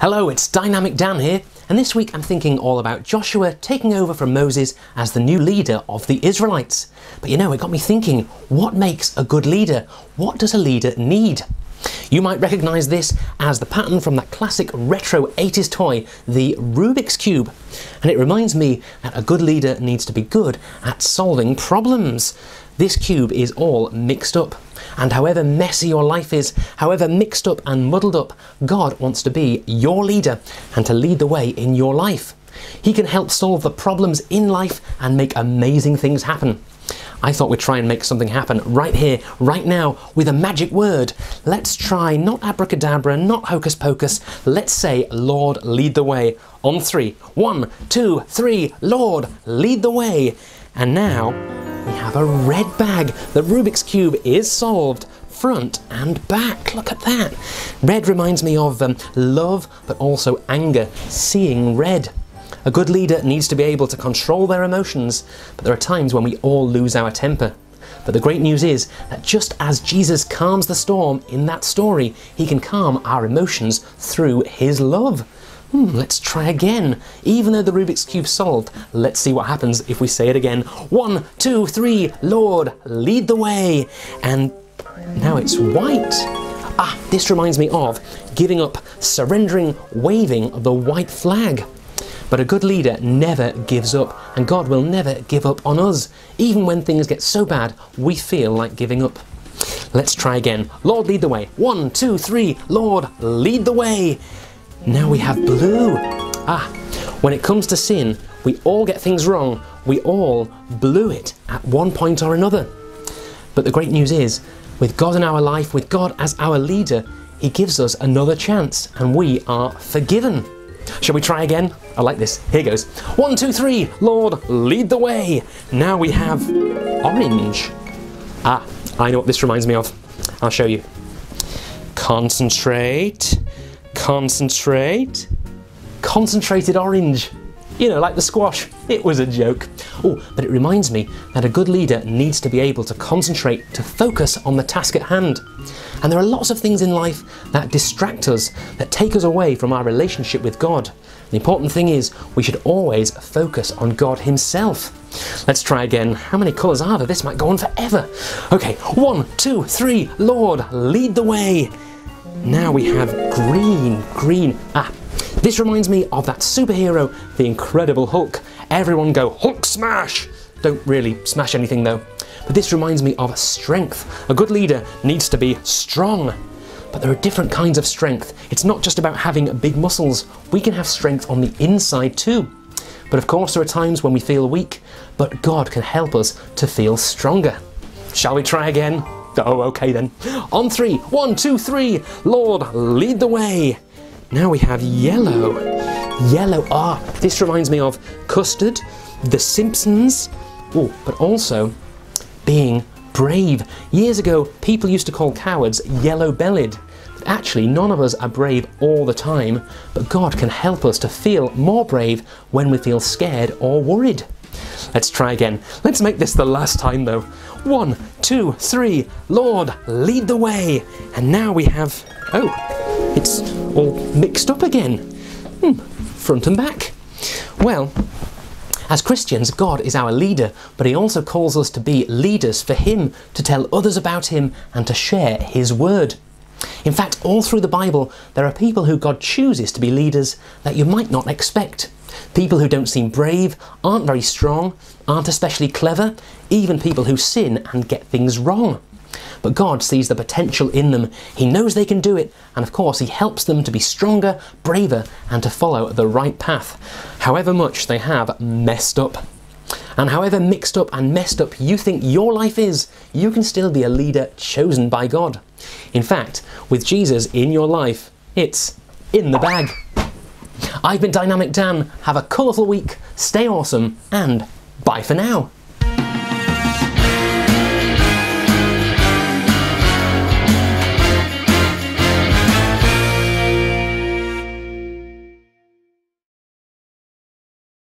Hello, it's Dynamic Dan here, and this week I'm thinking all about Joshua taking over from Moses as the new leader of the Israelites. But you know, it got me thinking, what makes a good leader? What does a leader need? You might recognise this as the pattern from that classic retro 80s toy, the Rubik's Cube. And it reminds me that a good leader needs to be good at solving problems. This cube is all mixed up. And however messy your life is, however mixed up and muddled up, God wants to be your leader and to lead the way in your life. He can help solve the problems in life and make amazing things happen. I thought we'd try and make something happen right here, right now, with a magic word. Let's try not abracadabra, not hocus pocus. Let's say, Lord, lead the way. On three. 1, 2, 3, Lord, lead the way. And now we have a red bag. The Rubik's Cube is solved, front and back. Look at that. Red reminds me of love, but also anger, seeing red. A good leader needs to be able to control their emotions, but there are times when we all lose our temper. But the great news is that just as Jesus calms the storm in that story, he can calm our emotions through his love. Let's try again. Even though the Rubik's Cube solved, let's see what happens if we say it again. 1, 2, 3, Lord, lead the way. And now it's white. This reminds me of giving up, surrendering, waving the white flag. But a good leader never gives up, and God will never give up on us, even when things get so bad we feel like giving up. Let's try again. Lord, lead the way. 1, 2, 3, Lord, lead the way. Now we have blue. When it comes to sin, we all get things wrong. We all blew it at one point or another. But the great news is, with God in our life, with God as our leader, he gives us another chance, and we are forgiven. Shall we try again? I like this. Here goes. 1, 2, 3, Lord, lead the way. Now we have orange. I know what this reminds me of. I'll show you. Concentrate, concentrate, concentrated orange. You know, like the squash. It was a joke. But it reminds me that a good leader needs to be able to concentrate, to focus on the task at hand. And there are lots of things in life that distract us, that take us away from our relationship with God. The important thing is we should always focus on God himself. Let's try again. How many colours are there? This might go on forever. Okay, 1, 2, 3, Lord, lead the way. Now we have green. This reminds me of that superhero, the Incredible Hulk. Everyone go, Hulk smash! Don't really smash anything though. But this reminds me of strength. A good leader needs to be strong. But there are different kinds of strength. It's not just about having big muscles. We can have strength on the inside too. But of course there are times when we feel weak, but God can help us to feel stronger. Shall we try again? Oh, okay then. On 3, 1, 2, 3, Lord, lead the way. Now we have yellow. Yellow, this reminds me of custard, The Simpsons, but also being brave. Years ago, people used to call cowards yellow-bellied. But actually, none of us are brave all the time, but God can help us to feel more brave when we feel scared or worried. Let's try again. Let's make this the last time though. 1, 2, 3, Lord, lead the way. And now we have, it's all mixed up again. Front and back. Well, as Christians, God is our leader, but he also calls us to be leaders for him, to tell others about him and to share his word. In fact, all through the Bible, there are people who God chooses to be leaders that you might not expect. People who don't seem brave, aren't very strong, aren't especially clever, even people who sin and get things wrong. But God sees the potential in them. He knows they can do it, and of course he helps them to be stronger, braver, and to follow the right path, however much they have messed up. And however mixed up and messed up you think your life is, you can still be a leader chosen by God. In fact, with Jesus in your life, it's in the bag. I've been Dynamic Dan. Have a colourful week, stay awesome, and bye for now.